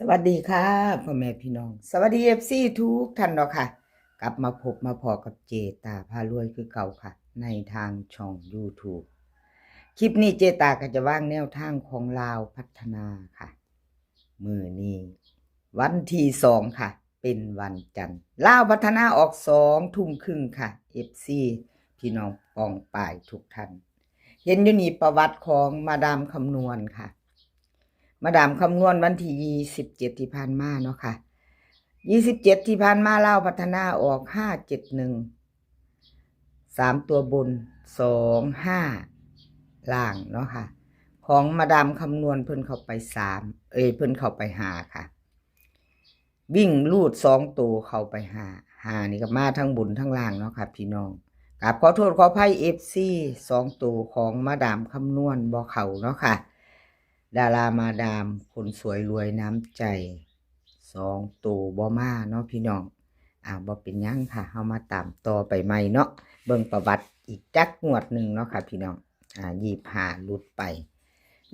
สวัสดีค่ะพ่อแม่พี่น้องสวัสดีFCทุกท่านเนาะค่ะกลับมาพบมาพอกับเจตาพารวยคือเก่าค่ะในทางช่อง YouTube คลิปนี้เจตาก็จะว่างแนวทางของลาวพัฒนาค่ะมื้อนี้วันที่2ค่ะเป็นวันจันทร์ลาวพัฒนาออก20:30ค่ะ FC พี่น้องปองป่ายทุกท่านเห็นอยู่นี่ประวัติของมาดามคำนวณค่ะมาดามคำนวณวันที่27ที่ผ่านมาเนาะค่ะ27ที่ผ่านมาลาวพัฒนาออก571 3ตัวบน25ล่างเนาะค่ะของมาดามคำนวณเพิ่นเข้าไป3เพิ่นเข้าไป5ค่ะวิ่งลูด2ตัวเข้าไป5นี่ก็มาทั้งบนทั้งล่างเนาะค่ะพี่น้องกับขอโทษขออภัย FC 2ตัวของมาดามคำนวณบ่เข้าเนาะค่ะดารามาดามคนสวยรวยน้ำใจ2ตัวบ่มาเนาะพี่น้องบ่เป็นหยังค่ะเฮามาตามต่อไปใหม่เนาะเบิ่งประวัติอีกจักงวดหนึ่งเนาะค่ะพี่น้อง25หลุดไป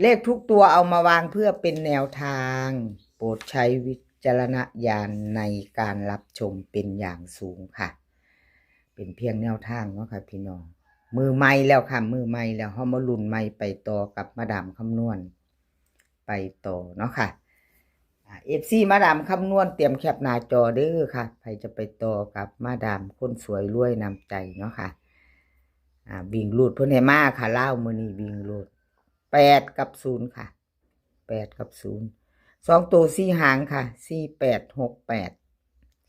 เลขทุกตัวเอามาวางเพื่อเป็นแนวทางโปรดใช้วิจารณญาณในการรับชมเป็นอย่างสูงค่ะเป็นเพียงแนวทางเนาะค่ะพี่น้องมือใหม่แล้วค่ะมือใหม่แล้วเฮามาลุ้นใหม่ไปต่อกับมาดามคำนวณไปต่อเนาะค่ะFC มาดามคำนวณเตรียมแคปหน้าจอเด้อค่ะใครจะไปต่อกับมาดามคนสวยรวยนำใจเนาะค่ะวิ่งรูดเพิ่นให้มาค่ะเล่ามื้อนี้วิ่งรูด8กับ0ค่ะ8กับ0 2ตัว4หางค่ะ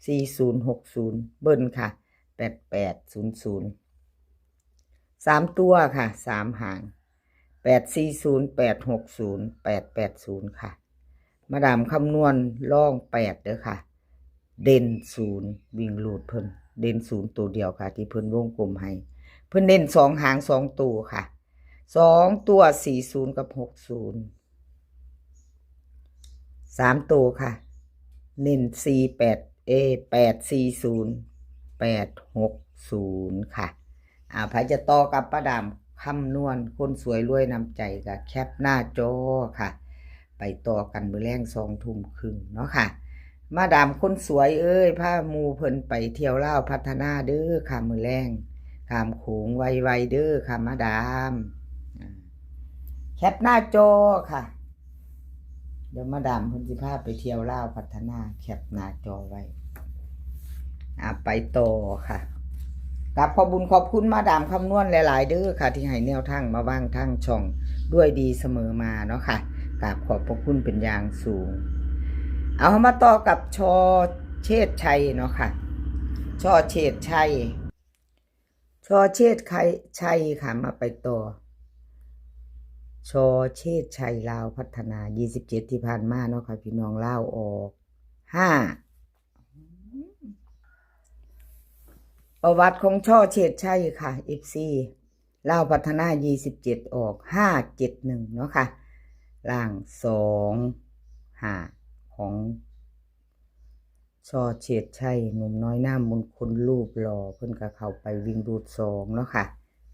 4868 4060เบิ้ลค่ะ8800 3ตัวค่ะ3หาง840 860 880ค่ะมาดามคำนวณล่อง8เด้อค่ะเด่น0วิ่งลูดเพิ่นเด่น0ตัวเดียวค่ะที่เพิ่นวงกลมให้เพิ่นเด่น2หาง2ตัวค่ะ2ตัว40กับ60 3ตัวค่ะเน้น48 840 860ค่ะใครจะต่อกับป้าดามคำนวณคนสวยรวยนำใจกับแคปหน้าจอค่ะไปต่อกันมื้อแลง20:30เนาะค่ะมาดามคนสวยพาหมู่เพิ่นไปเที่ยวลาวพัฒนาเด้อค่ะมื้อแลงข้ามโขงไวๆเด้อค่ะมาดามแคปหน้าจอค่ะเดี๋ยวมาดามเพิ่นสิพาไปเที่ยวลาวพัฒนาแคปหน้าจอไว้ไปต่อค่ะกับขอบุญขอบคุณมาดามคำนวณหลายๆเด้อค่ะที่ให้แนวทางมาวางทางช่องด้วยดีเสมอมาเนาะค่ะกราบขอบพระคุณเป็นอย่างสูงเอามาต่อกับชอเชษชัยเนาะค่ะชอเชษชัยชอเชษชัยค่ะมาไปต่อชอเชษชัยลาวพัฒนา27ที่ผ่านมาเนาะค่ะพี่น้องลาวออก5ประวัติของช่อเชษชัยค่ะ FC ลาวพัฒนา27ออก571เนาะค่ะล่าง2 5ของช่อเชษชัยหนุ่มน้อยหน้ามนต์คนรูปหล่อเพิ่นก็เข้าไปวิ่งรูด2เนาะค่ะ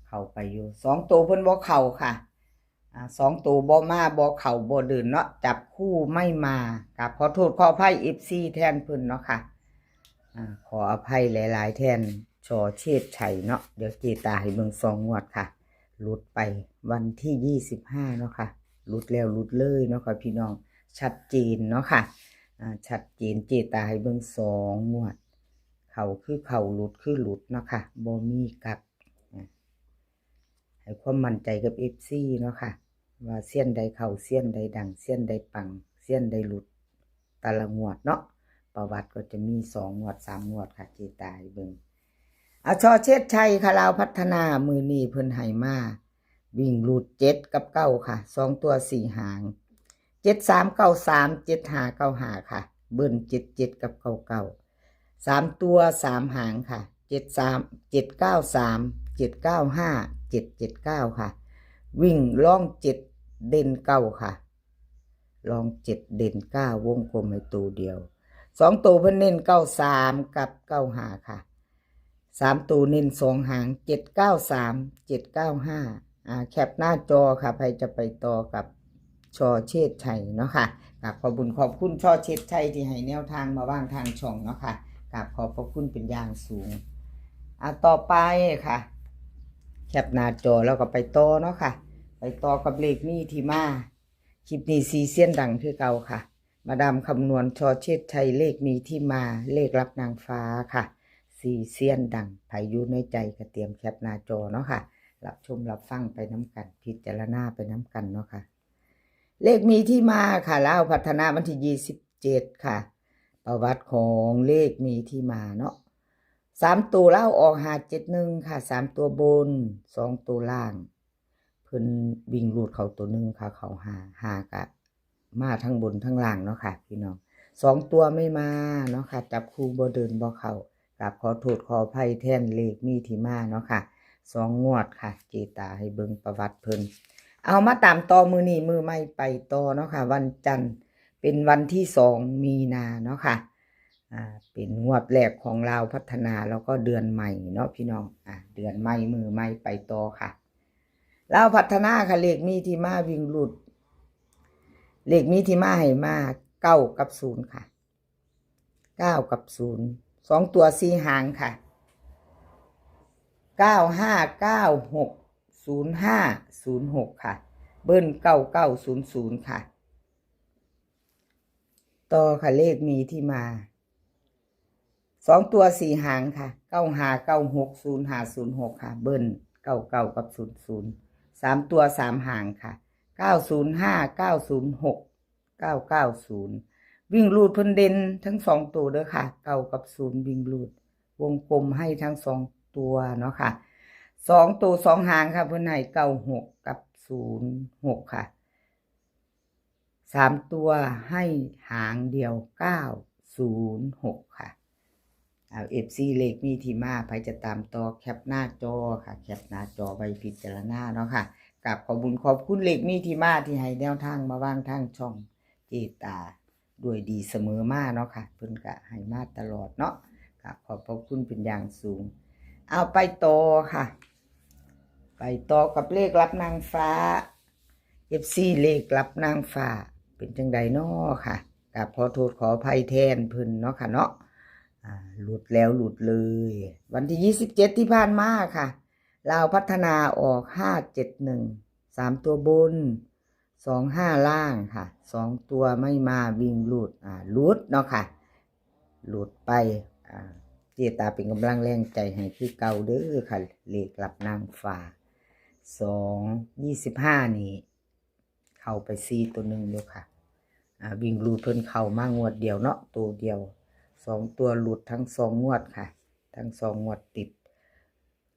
เข้าไปอยู่2ตัวเพิ่นบ่เข้าค่ะ2ตัวบ่มาบ่เข้าบ่เดินเนาะจับคู่ไม่มากับขอโทษขออภัย FC แทนเพิ่นเนาะค่ะขออภัยหลายๆแทนชอเชษชัยเนาะเดี๋ยวเจตาให้เบิ่ง2งวดค่ะหลุดไปวันที่25เนาะค่ะหลุดแล้วหลุดเลยเนาะค่ะพี่น้องชัดเจนเนาะค่ะชัดเจนเจตาให้เบิ่ง2งวดเข้าคือเข้าหลุดคือหลุดเนาะค่ะบ่มีกักให้ความมั่นใจกับ FC เนาะค่ะว่าเสี้ยนใดเข้าเสี้ยนใดดังเสี้ยนใดปังเสี้ยนใดหลุดแต่ละงวดเนาะประวัติก็จะมี2งวด3งวดค่ะเจตาให้เบิ่งชอเชษชัยค่ะลาวพัฒนามือนี้เพิ่นให้มาวิ่งรูด7กับ9ค่ะ2ตัว4หาง7393 7595ค่ะเบิ้ล77กับ99 3ตัว3หางค่ะ73 793 795 779ค่ะวิ่งล่อง7เด่น9ค่ะลอง7เด่น9วงกลมให้ตัวเดียว2ตัวเพิ่นเน้น93กับ95ค่ะ3ตัวเน้น2หาง793 795แคปหน้าจอค่ะใครจะไปต่อกับ ช่อเชษชัยเนาะค่ะกับขอบคุญขอบคุณช่อเชษชัยที่ให้แนวทางมาว่างทางช่องเนาะค่ะกับขอบพระคุณเป็นอย่างสูงต่อไปค่ะแคปหน้าจอแล้วก็ไปต่อเนาะค่ะไปต่อกับเลขนี้ที่มาคลิปนี้ซีเซียนดังคือเก่าค่ะมาดามคำนวณช่อเชษชัยเลขมีที่มาเลขรับนางฟ้าค่ะซีเซียนดังไผอยู่ในใจก็เตรียมแคปหน้าจอเนาะค่ะรับชมรับฟังไปน้ำกันพิจารณาไปน้ำกันเนาะค่ะเลขมีที่มาค่ะลาวพัฒนาวันที่27ค่ะประวัติของเลขมีที่มาเนาะ3ตัวลาวออก571ค่ะ3ตัวบน2ตัวล่างเพิ่นวิ่งรูดเขาตัวนึงค่ะเขา5กะมาทั้งบนทั้งล่างเนาะค่ะพี่น้อง2ตัวไม่มาเนาะค่ะจับคู่บ่เดินบ่เข้ากับขอโทษขออภัยแทนเลขมีที่มาเนาะค่ะ2งวดค่ะเจตาให้เบิ่งประวัติเพิ่นเอามาตามต่อมือนี้มือไม่ไปต่อเนาะค่ะวันจันทร์เป็นวันที่2มีนาเนาะค่ะเป็นงวดแรกของลาวพัฒนาแล้วก็เดือนใหม่เนาะพี่น้องเดือนใหม่มือใหม่ไปต่อค่ะลาวพัฒนาค่ะเลขมีที่มาวิ่งหลุดเลขมีที่มาให้มา9กับ0ค่ะ9กับ0 2ตัว4หางค่ะ95960506ค่ะเบิ้ล9900ค่ะต่อค่ะเลขมีที่มา2ตัว4หางค่ะ95960506ค่ะเบิ้ล99กับ00 3ตัว3หางค่ะ90590699วิ่งรูดเพิ่นเด่นทั้ง2ตัวเด้อค่ะ9กับ0วิ่งรูดวงกลมให้ทั้ง2ตัวเนาะค่ะ2ตัว2หางค่ะเพิ่นให้96กับ06ค่ะ3ตัวให้หางเดียว906ค่ะFC เลขมีที่มาใครจะตามต่อแคปหน้าจอค่ะแคปหน้าจอไว้พิจารณาเนาะค่ะกับขอบคุณขอบคุณเลขมีที่มาที่ให้แนวทางมาวางทางช่องเจตาด้วยดีเสมอมาเนาะค่ะเพิ่นก็ให้มาตลอดเนาะกับขอบพระคุณเป็นอย่างสูงเอาไปต่อค่ะไปต่อกับเลขรับนางฟ้า FC เลขรับนางฟ้าเป็นจังใดเนาะค่ะกับขอโทษขออภัยแทนเพิ่นเนาะค่ะเนาะหลุดแล้วหลุดเลยวันที่27ที่ผ่านมาค่ะลาวพัฒนาออก571 3ตัวบน25ล่างค่ะ2ตัวไม่มาวิ่งหลุดหลุดเนาะค่ะหลุดไปเจตาเป็นกำลังแรงใจให้คือเก่าเด้อค่ะเลขรับนางฟ้า25นี่เข้าไป4ตัวนึงเด้อค่ะวิ่งหลุดเพิ่นเข้ามางวดเดียวเนาะตัวเดียว2ตัวหลุดทั้ง2งวดค่ะทั้ง2งวดติด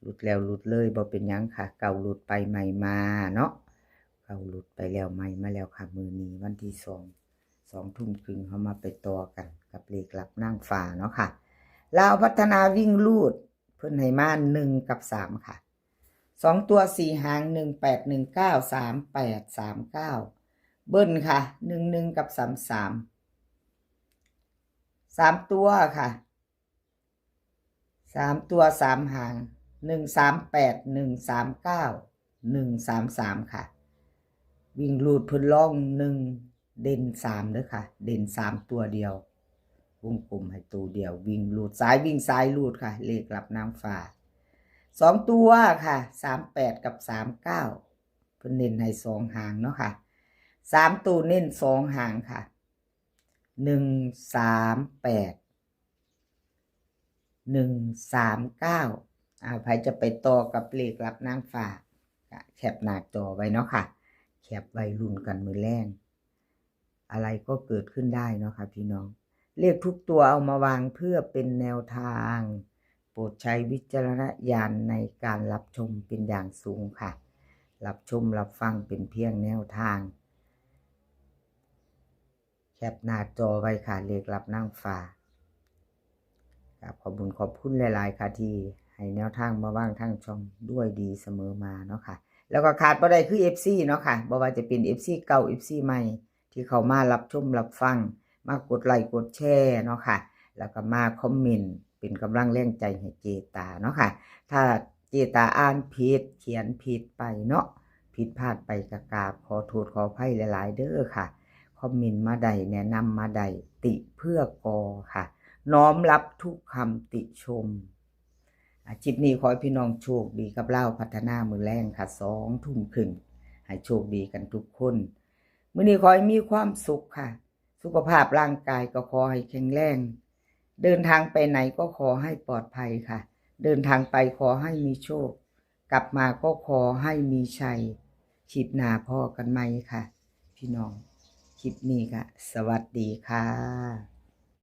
หลุดแล้วหลุดเลยบ่เป็นหยังค่ะเก่าหลุดไปใหม่มาเนาะเก่าหลุดไปแล้วใหม่มาแล้วค่ะมื้อนี้วันที่2 ทุ่มครึ่งเฮามาไปต่อกันกับเลขลับนางฟ้าเนาะค่ะลาวพัฒนาวิ่งลูดเพิ่นให้มา1กับ3ค่ะ2ตัว4หาง18193839เบิ้ลค่ะ11กับ33 3ตัวค่ะ3ตัว3หาง138 139 133ค่ะวิ่งลูดเพิ่นล่อง1เด่น3เด้อค่ะเด่น3ตัวเดียววงกลมให้ตัวเดียววิ่งลูดซ้ายวิ่งซ้ายลูดค่ะเลขรับนางฟ้า2ตัวค่ะ38กับ39เพิ่นเน้นให้2หางเนาะค่ะ3ตัวเน้น2หางค่ะ138 139ใครจะไปต่อกับเลขรับนางฟ้าแคปหน้าจอไว้เนาะค่ะแคปไว้ลุ้นกันมื้อแรงอะไรก็เกิดขึ้นได้เนาะค่ะพี่น้องเลขทุกตัวเอามาวางเพื่อเป็นแนวทางโปรดใช้วิจารณญาณในการรับชมเป็นอย่างสูงค่ะรับชมรับฟังเป็นเพียงแนวทางแคปหน้าจอไว้ค่ะเลขรับนางฟ้าขอบคุณขอบคุณหลายๆค่ะที่ให้แนวทางมาว่างทางช่องด้วยดีเสมอมาเนาะค่ะแล้วก็ขาดบ่ได้คือ FC เนาะค่ะบ่ว่าจะเป็น FC เก่า FC ใหม่ที่เขามารับชมรับฟังมากดไลค์กดแชร์เนาะค่ะแล้วก็มาคอมเมนต์เป็นกำลังแรงใจให้เจตาเนาะค่ะถ้าเจตาอ่านผิดเขียนผิดไปเนาะ ผิดพลาดไปกกราบขอโทษขออภัยหลายๆเด้อค่ะคอมเมนต์มาใดแนะนำมาใดติเพื่อกอค่ะน้อมรับทุกคำติชมคลิปนี้ขอให้พี่น้องโชคดีกับเล่าพัฒนามือแรงค่ะ2 ทุ่มครึ่งให้โชคดีกันทุกคนมื้อนี้ขอให้มีความสุขค่ะสุขภาพร่างกายก็ขอให้แข็งแรงเดินทางไปไหนก็ขอให้ปลอดภัยค่ะเดินทางไปขอให้มีโชคกลับมาก็ขอให้มีชัยคลิปหน้าพอกันไหมค่ะพี่น้องคลิปนี้ค่ะสวัสดีค่ะ